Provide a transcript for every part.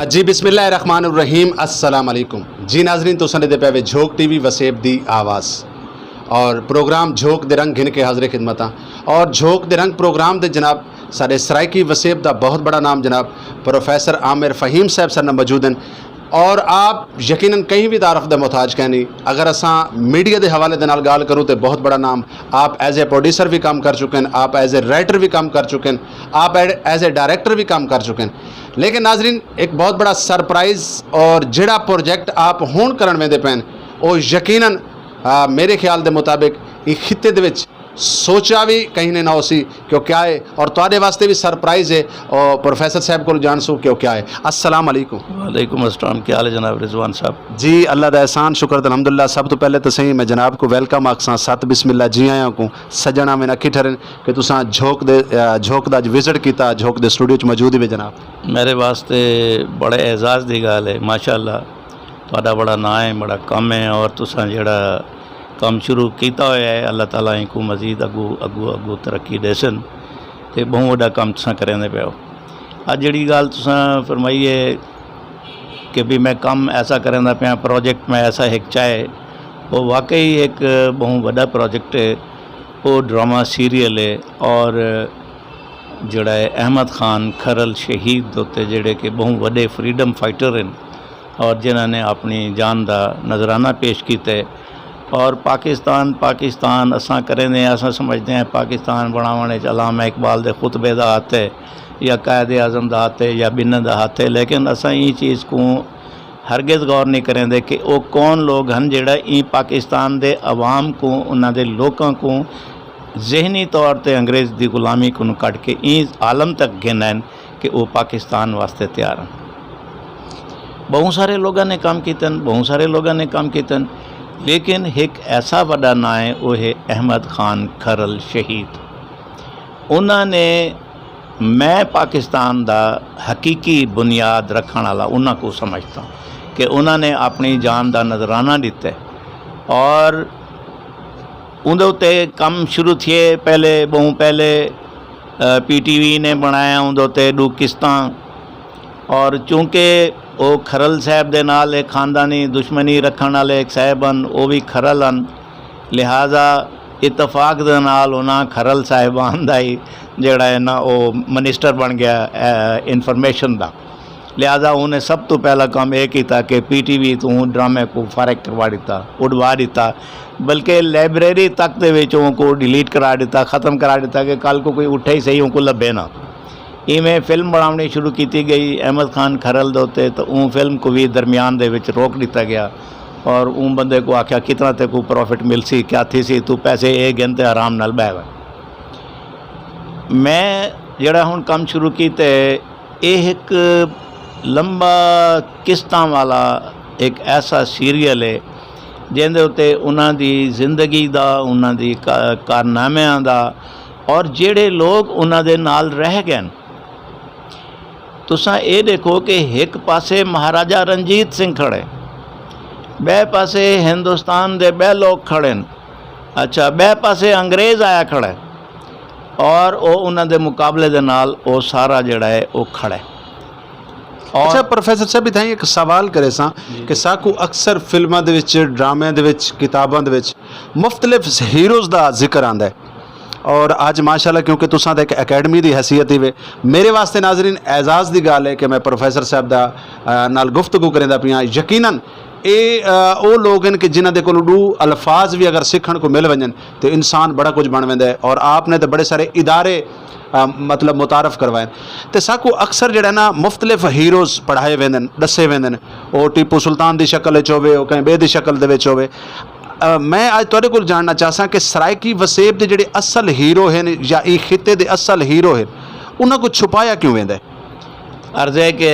जी बिस्मिल्लाहिर्रहमानिर्रहीम अस्सलाम वालेकुम जी नाजरीन तुसां दे पे झोंक टीवी वसेब दी आवाज़ और प्रोग्राम झोंक दे रंग घिन के हाज़िर खिदमत और झोंक दे रंग प्रोग्राम दे जनाब साडे सराइकी वसेब दा बहुत बड़ा नाम जनाब प्रोफैसर आमिर फ़हीम साहब सर मौजूद हैं और आप यकीनन कहीं भी तारफ़ दा मोहताज कहनी अगर असा मीडिया के हवाले दे नाल गाल करूँ तो बहुत बड़ा नाम आप एज ए प्रोड्यूसर भी काम कर चुके हैं, आप एज ए राइटर भी काम कर चुके हैं, आप एज ए डायरेक्टर भी काम कर चुके हैं। लेकिन नाजरीन एक बहुत बड़ा सरप्राइज़ और जिहड़ा प्रोजेक्ट आप हुण करन वेंदे पैन वो यकीनन मेरे ख्याल के मुताबिक इस खिते दे विच सोचा भी कहीं ने ना उसी क्यों क्या है और तुहाडे वास्ते भी सरप्राइज़ है और प्रोफेसर साहब को जान सो क्यों क्या है। अस्सलाम वालेकुम। वालेकुम अस्सलाम, क्या हाल है जनाब रिजवान साहब? जी अल्लाह दा एहसान शुक्र अल्हम्दुलिल्लाह। सब तो पहले तो सही मैं जनाब को वेलकम आखसा सत बिस्मिल्ला जी आया को सजना में अखी ठहरन कि तुसां झोंक दा विजिट किया झोंक दे स्टूडियो च मौजूद ही जनाब। मेरे वास्ते बड़े एजाज़ की गल है, माशाअल्लाह तुहाडा बड़ा नाम है, बड़ा कम है और तुसां जेड़ा काम शुरू किया हुआ है अल्लाह ताला इनको मजीद अगू अगू अगू तरक्की देसन तो बहुत वड्डा काम तुसां करेंदे पे हो। अज जिहड़ी गल तुसां फरमाई है कि भी मैं काम ऐसा करेंदा पिया, प्रोजेक्ट में ऐसा एक चाहे वो वाकई एक बहुत वड्डा प्रोजेक्ट है। वो ड्रामा सीरियल है और जोड़ा है अहमद खान खरल शहीद होते जेड़े कि बहुत वड्डे फ्रीडम फाइटर हैं और जिन्होंने अपनी जान का नजराना पेश किया और पाकिस्तान असां करेंदे असां समझते हैं पाकिस्तान बनाने अलामा इकबाल के खुतबे का हाथ है या कायदे आज़म का हाथ है या बिन्न का हाथ है, लेकिन असां ये चीज़ को हरगिज़ गौर नहीं करेंदे कि वो कौन लोग हैं जेड़ा ई पाकिस्तान के अवाम को उन्होंने लोगों को जहनी तौर पर अंग्रेज़ की गुलामी को कट के ई आलम तक गिनन कि वो पाकिस्तान वास्ते तैयार हैं। बहुत सारे लोगों ने काम किया, बहुत सारे लोगों ने काम किया, लेकिन एक ऐसा बड़ा ना है वो है अहमद खान खरल शहीद। उन्होंने मैं पाकिस्तान का हकीकी बुनियाद रखने वाला उन्होंने को समझता कि उन्होंने अपनी जान का नजराना दिता और उनके उत्ते काम शुरू थे पहले बहुत पहले PTV ने बनाया उनके उत्ते डूकिस्तान और चूँकि वो खरल साहब दे नाल एक खानदानी दुश्मनी रखने वाले एक साहब हैं वो भी खरल हैं, लिहाजा इतफाक दे नाल उन्हें खरल साहिबान का ही जोड़ा है ना वो मिनिस्टर बन गया इंफॉर्मेशन का। लिहाजा उन्हें सब तो पहला काम यह किया कि PTV तो ड्रामे को फारग करवा दिता, उड़वा दिता, बल्कि लाइब्रेरी तक दे विचों को डिलीट करा दिता, ख़त्म करा दिता कि कल को कोई उठे ही सही उनको लभे ना। इवें फिल्म बनानी शुरू की गई अहमद खान खरल दे उत्ते तो उन फिल्म को भी दरमियान दे विच रोक दिता गया और उन बंदे को आख्या कितना ते को प्रॉफिट मिल सी क्या थी सी तू पैसे ये गिनते आराम नाल बह। मैं जड़ा हुण काम शुरू किया एक लंबा किस्तां वाला एक ऐसा सीरियल है जिंदे उत्ते उन्हां दी जिंदगी दा उन्हां दी कारनामियां दा और जेड़े लोग उन्हां दे नाल रह गए। तुसां ये देखो कि एक पासे महाराजा रणजीत सिंह खड़े, बे पासे हिंदुस्तान दे बे लोग खड़े, अच्छा बे पासे अंग्रेज़ आया खड़े और वो उन्हां दे मुकाबले दे नाल वो सारा जड़ा है वो खड़े। अच्छा प्रोफेसर साहब इतना एक सवाल करे सा कि साकू अक्सर फिल्मां दे विच ड्रामे दे विच किताबां दे विच मुख्तलिफ हीरोज़ दा जिक्र आंदा है और अज माशाल्लाह क्योंकि तुसां दा एक अकैडमी की हैसियत ही वे मेरे वास्ते नाजरीन एजाज़ की गल है कि मैं प्रोफेसर साहब दा नाल गुफ्तगू करेंदा पिया। यकीनन ये वो लोग हैं कि जिन्हां दे कोल दू अल्फाज भी अगर सीखण को मिल वजन तो इंसान बड़ा कुछ बन वेंदा है और आपने तो बड़े सारे इदारे मतलब मुतारफ़ करवाए तो साकू अक्सर जड़ा ना मुख्तलिफ हीरोज़ पढ़ाए वेंदे दसे वेंदे वो टीपू सुल्तान की शक्ल होवे कहीं बे की शक्ल दे विच होवे। मैं अज तुहाडे कोल जानना चाहसा कि सराइकी वसेब के जिहड़े असल हीरो हैं या इस खिते के असल हीरो हैं उन्हां को छुपाया क्यों वेंदा है? अर्ज़ है कि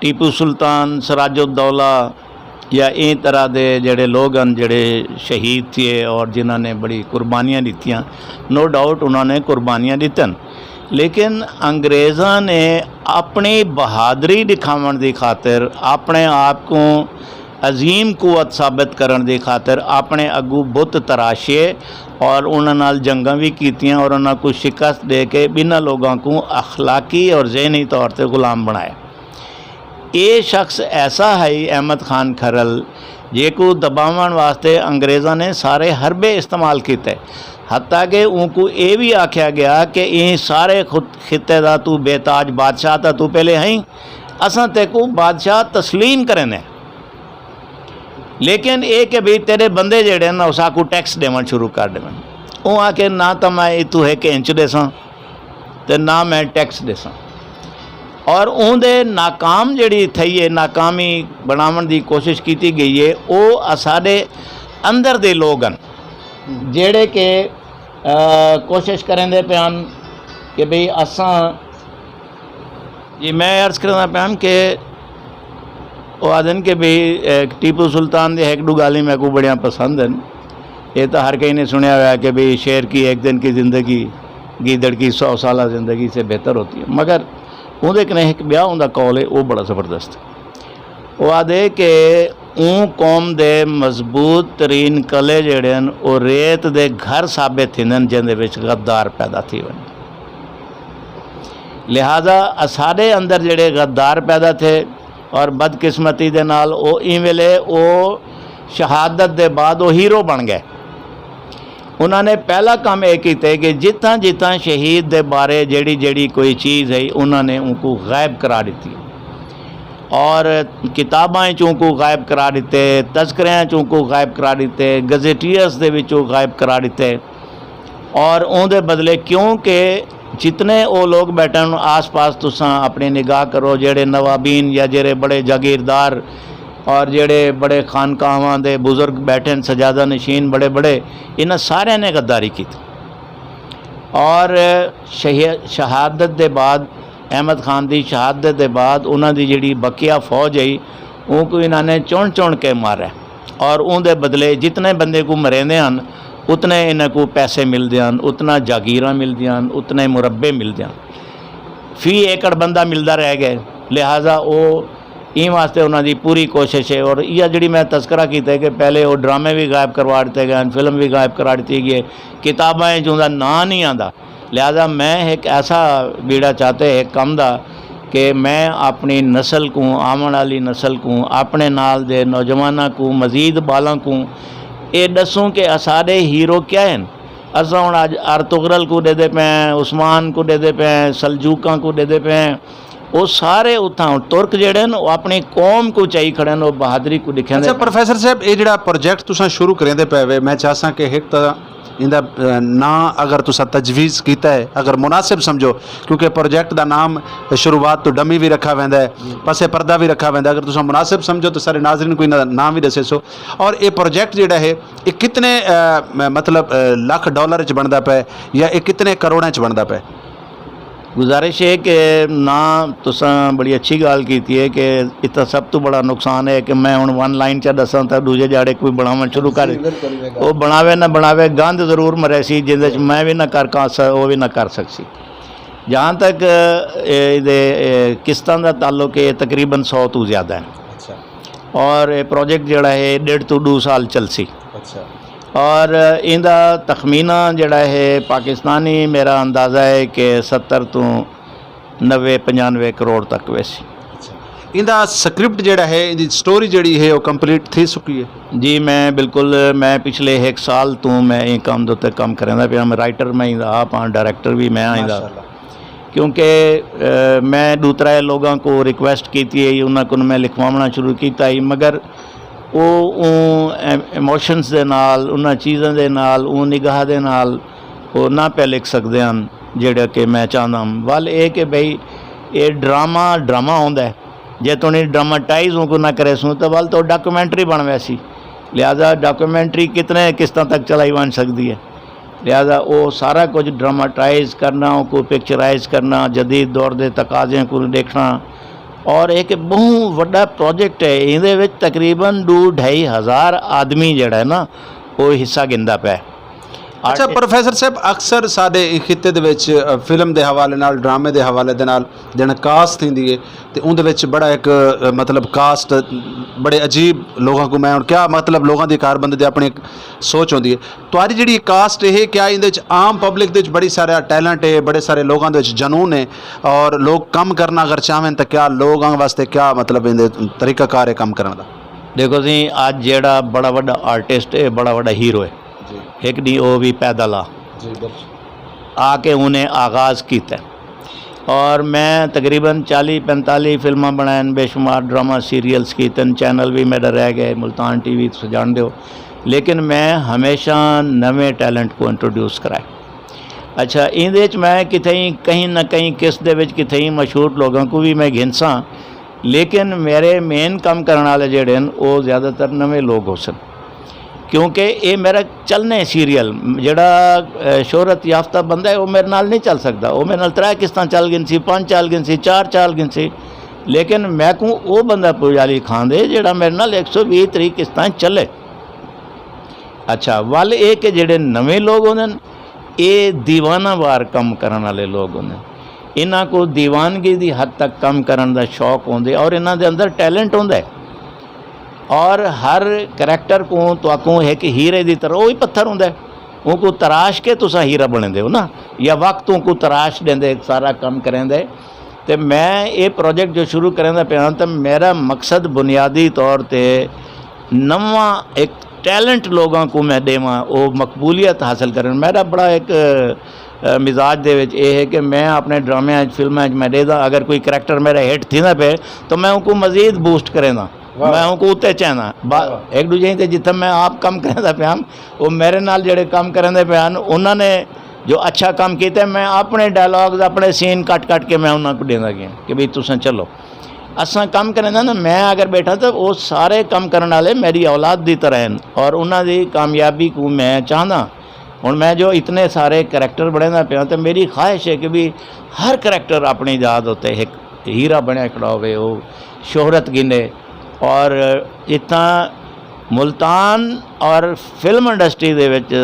टीपू सुल्तान सिराजुद्दौला या इन तरह के जोड़े लोग हैं जोड़े शहीद थे और जिन्होंने बड़ी कुर्बानियाँ दित्तियां, नो डाउट उन्होंने कुर्बानियाँ दितन, लेकिन अंग्रेज़ों ने अपनी बहादरी दिखावन की खातिर अपने आप को अजीम कुवत साबित करने की खातिर अपने अगू बुत तराशे और उन्होंने जंगा भी कीतियां और उन्होंने को शिकस्त दे के बिना लोगों को अखलाकी और जहनी तौर पर गुलाम बनाया। ये शख्स ऐसा है अहमद खान खरल जे को दबावन वास्ते अंग्रेज़ों ने सारे हरबे इस्तेमाल किए, हत्ता कि उनको ये भी आख्या गया कि ये सारे खुद खिते का तू बेताज बादशाह था, तू पहले हैं असा ते को बादशाह तस्लीम करें, लेकिन ये कि भाई तेरे बंदे जेड़े ना उस को टैक्स देवन शुरू कर देवन। वो आके ना तो मैं इतू एक इंच देसा तो ना मैं टैक्स देसा, और उनके नाकाम जी थी है नाकामी बनावन की कोशिश की गई है। वो साढ़े अंदर दे लोग हैं जेड़े के कोशिश करेंदे पान कि भाई असा जी मैं अर्ज़ करना पान कि वो आदन के भाई टीपू सुल्तान दे एक दो गाली मेरे को बड़िया पसंद हैं। ये तो हर कहीं ने सुनया हुआ है कि भाई शेर की एक दिन की ज़िंदगी गीदड़ की 100 साल ज़िंदगी से बेहतर होती है, मगर उहदे कने एक ब्याह उनका कॉल है वो बड़ा ज़बरदस्त है। वो आदे कि ऊँ कौम दे मजबूत तरीन कले जेड़े हैं वो रेत दे घर साबित थींदे जिंदे विच गद्दार पैदा थी वन। लिहाजा साढ़े अंदर जेड़े गद्दार पैदा थे और बदकिस्मती दे नाल वो ई वेले वो शहादत दे बाद वो हीरो बन गए। उन्होंने पहला काम यह किया कि जितना जितना शहीद दे बारे जेड़ी जेड़ी कोई चीज़ है उन्होंने उनको गायब करा दी, और किताबां उनको गायब करा दिते, तस्करियां उनको गायब करा दिते, गजेटियर्स दे विचों गायब करा दिते। और उनके बदले क्योंकि जितने वो लोग बैठन आस पास तुसां अपनी निगाह करो जेड़े नवाबीन या जेड़े बड़े जागीरदार और जेड़े बड़े खानकावां दे बुजुर्ग बैठे सजादा नशीन बड़े बड़े, इन्ह सारे ने गद्दारी की। और शहादत दे बाद अहमद खान की शहादत के बाद उन्होंने जी बकिया फौज आई उनको इन्होंने चुन चुन के मारा, और उनके बदले जितने बंदे को मरेंदे हैं उतने इन्हें को पैसे मिलते हैं, उतना जागीरां मिलती हैं, उतने मुरब्बे मिलते हैं, फी एकड़ बंदा मिलता रह गए। लिहाजा वो ई वास्ते उन्होंने पूरी कोशिश है। और यह जी मैं तस्करा किया कि पहले वो ड्रामे भी गायब करवा दिते गए, फिल्म भी गायब करा दी गई, किताबें जो ना नहीं आता। लिहाजा मैं एक ऐसा बीड़ा चाहते एक कम दा कि मैं अपनी नस्ल को आवन वाली नस्ल को अपने नाल दे नौजवानों को मजीद बालों को ये दसूँ कि सारे हीरो क्या हैं। असा हूँ अज अर्तुगरल को दे पे, उस्मान को दे पे, सलजूका को दे पे, वो सारे उतना तुर्क जेड़े वो अपनी कौम को चाही खड़े वो बहादरी को दिखे। अच्छा प्रोफैसर साहब ये जो प्रोजेक्ट तुसा शुरू करेंदे पे वे मैं चाहसा कि एक तो इंदा ना अगर तुसा तजवीज़ किया है अगर मुनासिब समझो, क्योंकि प्रोजेक्ट का नाम शुरुआत तो डमी भी रखा वैंदा है, पसे पर्दा भी रखा वैंदा, अगर तुसा मुनासिब समझो तो सारे नाजरीन को इन्दा नाम भी दसे सो। और ये प्रोजेक्ट जोड़ा है ये कितने मतलब लाख डॉलर च बनता पे या ये कितने करोड़ च बनता पे? गुजारिश है कि ना तुसा बड़ी अच्छी गल की है कि इतना सब तो बड़ा नुकसान है कि मैं हूँ वन लाइन च दसा तो दूजे जाड़े कोई बनावन शुरू कर वो बनावे ना बनावे गंद जरूर मरे सी जिंदे मैं भी ना कर वो भी ना कर सकसी। जहाँ तक ये किस्तां का ताल्लुक है तकरीबन 100 तो ज़्यादा है। अच्छा। और ये प्रोजेक्ट जोड़ा है 1.5 to 2 साल चलसी। अच्छा। और इंदा तखमीना जड़ा है पाकिस्तानी मेरा अंदाज़ा है कि 70 तो 90-95 करोड़ तक वैसी। इंदा स्क्रिप्ट जड़ा है इंदी स्टोरी जड़ी है वो कंप्लीट थी चुकी है? जी मैं बिल्कुल मैं पिछले 1 साल तो मैं ये काम दे उत्ते काम करेंदा पिया। मैं राइटर मैं इंदा आप हाँ, डायरेक्टर भी मैं इंदा, क्योंकि मैं दूसरे लोगों को रिक्वेस्ट की थी उन्होंने मैं लिखवाना शुरू किया, मगर वो इमोशनस दे नाल उन्हां चीज़ों दे नाल निगाह दे नाल वो ना पे लिख सकते हैं जेड़ा कि मैं चाहता हूँ। वाल ये कि भाई ये ड्रामा होंदा है, जे तो नहीं ड्रामाटाइज को ना करे सूँ तो वाल तो डॉक्यूमेंट्री बन वैसी। लिहाजा डॉक्यूमेंट्री कितने किस्तों तक चलाई बन सकती है। लिहाजा वो सारा कुछ ड्रामाटाइज करना, को पिक्चराइज करना, जदीद दौर के तकाज़े को देखना, और एक बहुत बड़ा प्रोजेक्ट है। ये तकरीबन 2-2.5 हज़ार आदमी जड़ा है ना वो हिस्सा गिंदा पे। ਅੱਛਾ ਪ੍ਰੋਫੈਸਰ ਸਾਹਿਬ, ਅਕਸਰ ਸਾਡੇ ਖਿੱਤੇ ਦੇ ਵਿੱਚ ਫਿਲਮ ਦੇ ਹਵਾਲੇ ਨਾਲ, ਡਰਾਮੇ ਦੇ ਹਵਾਲੇ ਦੇ ਨਾਲ ਜਿਹੜਾ ਕਾਸਟ ਹੁੰਦੀ ਹੈ ਤੇ ਉਹਦੇ ਵਿੱਚ ਬੜਾ ਇੱਕ ਮਤਲਬ ਕਾਸਟ ਬੜੇ ਅਜੀਬ ਲੋਕਾਂ ਕੋ, ਮੈਂ ਹੁਣ ਕਿਆ ਮਤਲਬ ਲੋਕਾਂ ਦੀ ਕਾਰ ਬੰਦੇ ਦੀ ਆਪਣੀ ਇੱਕ ਸੋਚ ਹੁੰਦੀ ਹੈ। ਤੁਹਾਡੀ ਜਿਹੜੀ ਕਾਸਟ ਇਹ ਕਿਆ ਇਹਦੇ ਵਿੱਚ ਆਮ ਪਬਲਿਕ ਦੇ ਵਿੱਚ ਬੜੀ ਸਾਰਾ ਟੈਲੈਂਟ ਹੈ, ਬੜੇ ਸਾਰੇ ਲੋਕਾਂ ਦੇ ਵਿੱਚ ਜਨੂਨ ਹੈ ਔਰ ਲੋਕ ਕੰਮ ਕਰਨਾ ਅਗਰ ਚਾਹਵੇਂ ਤਾਂ ਕਿਆ ਲੋਕਾਂ ਵਾਸਤੇ ਕਿਆ ਮਤਲਬ ਇਹਦੇ ਤਰੀਕਾਕਾਰ ਹੈ ਕੰਮ ਕਰਨ ਦਾ? देखो जी, अज जेड़ा बड़ा वड्डा आर्टिस्ट है, बड़ा वड्डा हीरो है, एक दी वो भी पैदल आके उन्हें आगाज़ किया और मैं तकरीबन 40-45 फिल्मां बनाए, बेशुमार ड्रामा सीरियल्स कीते, चैनल भी मेरा रह गए, मुल्तान TV तुसीं जाणदे हो, लेकिन मैं हमेशा नवे टैलेंट को इंट्रोड्यूस कराए। अच्छा, इहदे च मैं कितें कहीं ना कहीं किस दे विच कितें मशहूर लोगों को भी मैं गिनसां, लेकिन मेरे मेन काम करने वाले जेड़े हैं वो ज़्यादातर नवे लोग हो सन, क्योंकि ये मेरा चलने सीरियल जेड़ा शोहरत याफ्ता बंदा है वो मेरे नाल नहीं चल सकता। वो मेरे नाल 3 किस्तां चल गई सी, 5 चल गई सी, 4 चल गई सी, लेकिन मैं को वो बंदा पुजाली खान दे जेड़ा मेरे नाल 120-30 किस्तां चले। अच्छा, वल ये कि जेड़े नवे लोग होंदे ये दीवाना वार कम करने वाले लोग होंदे, इन्हां को दीवानगी की हद तक कम करने का शौक होंदे और इन्हां दे अंदर टैलेंट होंदा है और हर करैक्टर को तो एक हीरे की तरह वही पत्थर होंदा है, उनको तराश के तुसा हीरा बने हो ना, या वक्त उनको तराश देंदे सारा काम करेंदे। तो मैं ये प्रोजेक्ट जो शुरू करेंदा पिया तो मेरा मकसद बुनियादी तौर पर नवा एक टैलेंट लोगों को मैं देवां, वो मकबूलियत हासिल करें। मेरा बड़ा एक मिजाज दे विच ये है कि मैं अपने ड्रामे फिल्में मैं देदा, अगर कोई करैक्टर मेरा हिट थी ना पे तो मैं उनको मजीद बूस्ट करेंदा, मैं उनको उत्ते चाहना एक दूजे ते जिथे मैं आप कम करेंदा पिया वो मेरे नाल जेड़े कम करेंदे पिया उन्होंने जो अच्छा काम किया, मैं अपने डायलॉग्स अपने सीन कट के मैं उन्होंने को देंदा गया कि भाई तुसें चलो असा कम करेंदा ना, मैं अगर बैठा तो वो सारे कम करने वाले मेरी औलाद की तरह हैं और उन्होंने कामयाबी को मैं चाहना। हुण मैं जो इतने सारे करैक्टर बनेदा पिया तो मेरी ख्वाहिश है कि भी हर करैक्टर अपनी याद होते एक हीरा बनया खड़ा होवे, वो शोहरत गिने और इतना मुल्तान और फिल्म इंडस्ट्री दे विच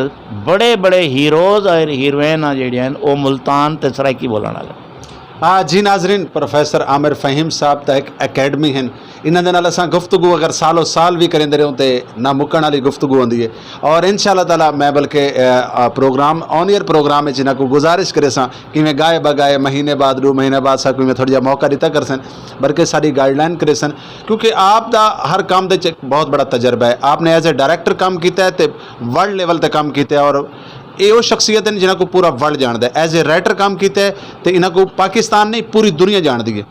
बड़े बड़े हीरोज़ और हीरोइन जिहड़ियां वो मुल्तान ते सराइकी बोलण वाले। हाँ जी नाजरीन, प्रोफैसर आमिर फ़हीम साहब ता एक अकैडमी हैं, इन्हां दे नाल असां गुफ्तगू अगर सालों साल भी करेंदे रहूं तो ना मुक्कण वाली गुफ्तगू होंदी है और इंशाअल्लाह ताला मैं बल्कि प्रोग्राम ऑन ईयर प्रोग्राम में जिन्हां को गुजारिश करे सां कि मैं गाए बगाए महीने बाद 2 महीने बाद सा कोई मैं थोड़ा जिहा मौका दिता कर सन, बल्कि सारी गाइडलाइन करे सन, क्योंकि आप दा हर काम दे च बहुत बड़ा तजर्बा है। आपने एज ए डायरैक्टर काम किया है तो वर्ल्ड लेवल ते काम किया है और ये वो शख्सियत हैं जिन्हों को पूरा वर्ल्ड जानता है। एज ए राइटर काम किया है तो इन्हों को पाकिस्तान नहीं पूरी दुनिया जानती है।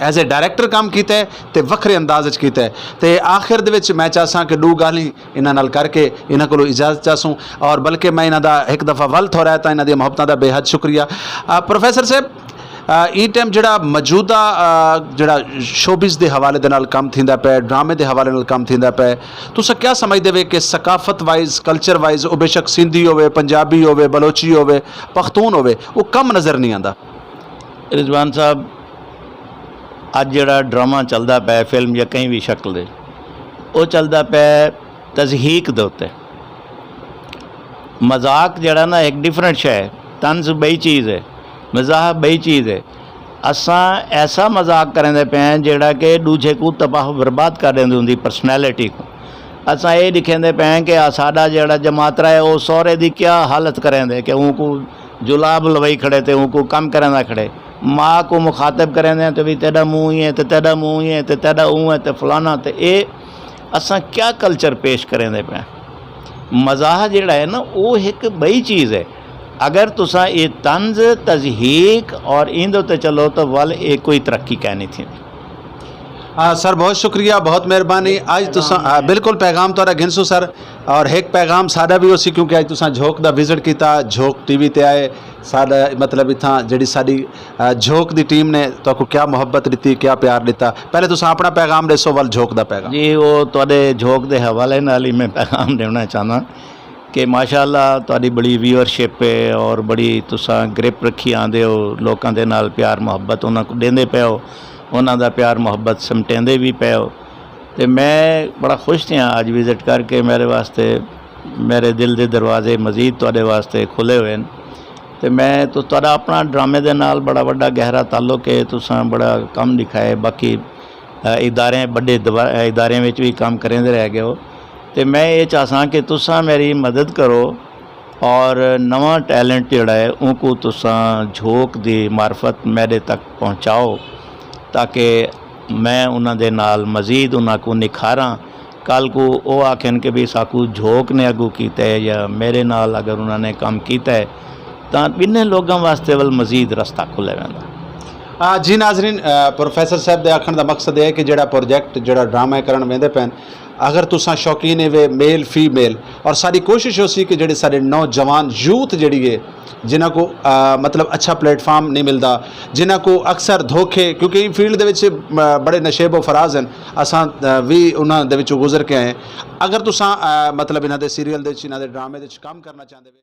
एज ए डायरैक्टर काम किया है तो वक्रे अंदाज किया है। तो आखिर दे विच मैं चाहसा कि 2 गाली इन्हां नाल करके इन्हां कोलों इजाजत चाहसूँ और बल्कि मैं इन्हां दा एक दफ़ा वल थोड़ा है तो इन्हां दी मुहब्बतां दा बेहद शुक्रिया। प्रोफैसर साहब, ई टाइम जड़ा मौजूदा जड़ा शोबिज़ के हवाले दे नाल कम थींदा पिया, ड्रामे के हवाले नाल कम थींदा पिया, तुस क्या समझदे वे कि सकाफत वाइज कल्चर वाइज वो बेशक सिंधी होवे, पंजाबी होवे, बलोची होवे, पख्तून होवे, वो कम नज़र नहीं आंदा? रिजवान साहब, अज जड़ा ड्रामा चलता पिया फिल्म या कहीं भी शक्ल दे वो चलता पिया तज़हीक दे उत्ते। मजाक जड़ा ना एक डिफरेंट शै है, तंज बई चीज़ है, मजाक बई चीज़ है। असां ऐसा मजाक करेंदे पे हैं जेड़ा कि दूजे को तबाह बर्बाद कर देंदी उनकी पर्सनैलिटी को। असां ये दिखेंदे पे हैं कि साडा जेड़ा जमातरा है वो सौरे की क्या हालत करेंदे कि उनको जुलाब लवई खड़े थे, उनको कम करेंदा खड़े, माँ को मुखातब करेंदे तो भी तेरा मुँह ही है, तो तेरा मुँह ही है, तो तेरा ऊँ है, तो फलाना, तो ये असां क्या कल्चर पेश करेंदे पे। मजाक जेड़ा है ना वो एक बई चीज़ है। अगर तुसा ये तंज तज़हीक और इंदो ते चलो तो वल एक कोई तरक्की कहनी थी। हाँ सर, बहुत शुक्रिया, बहुत मेहरबानी। आज तुसा बिल्कुल पैगाम तुहाडा गिनसू सर और एक पैगाम साडा भी उसी, क्योंकि आज तुसा झोंक दा विजिट किया, झोंक TV ते आए, साडा मतलब इत्थां जिहड़ी साडी झोंक दी टीम ने तुहानू क्या मुहब्बत दी, क्या प्यार दिता, पहले तुसा अपना पैगाम दसो वल झोंक दा पैगाम। जी, वो तुहाडे झोंक दे हवाले नाल ही मैं पैगाम देना चाहना कि माशाअल्लाह तुहाडी बड़ी व्यूअरशिप है और बड़ी तुसा ग्रिप रखी आंदे हो, लोकां दे नाल प्यार मुहब्बत उन्हां को देंदे पे हो, उन्हां दा प्यार मुहब्बत समटेंदे भी पे हो। तो मैं बड़ा खुश था आज विजिट करके, मेरे वास्ते मेरे दिल के दरवाजे मजीद तुहाडे वास्ते खुले हुए हैं। तो मैं तो तुहाडा अपना ड्रामे दे नाल बड़ा वड्डा गहरा ताल्लुक है, तुसां बड़ा कम दिखाए, बाकी इदारे बड़े इदारे में भी काम करेंदे रह गए हो। तो मैं ये चाहता कि तुसां मेरी मदद करो और नवा टैलेंट जिहड़ा है उनको तुसां झोंक दी मार्फत मेरे तक पहुँचाओ, ताकि मैं उन्हां दे नाल मजीद उन्हां को निखारां। कल को वो आखन कि भी साकू झोंक ने अगू कीता है या मेरे नाल अगर उन्होंने काम किया है तो इन्हें लोगों वास्ते वल मजीद रस्ता खुले वेंदा। जी नाजरीन, प्रोफैसर साहब के आखण का मकसद है कि जोड़ा प्रोजैक्ट जोड़ा ड्रामा करन वेंदे पैन, अगर तुसां शौकीन है वे मेल फीमेल, और सारी कोशिश हो सी कि जेडे सारे नौजवान यूथ जड़ी है जिन्हां को मतलब अच्छा प्लेटफार्म नहीं मिलता, जिन्हां को अक्सर धोखे, क्योंकि इन फील्ड दे विच बड़े नशेबो फराज हैं, असां भी उन्हां दे विचों गुजर के आए। अगर तुसां मतलब इन्हां दे सीरियल दे इन्हां दे ड्रामे दे काम करना चाहते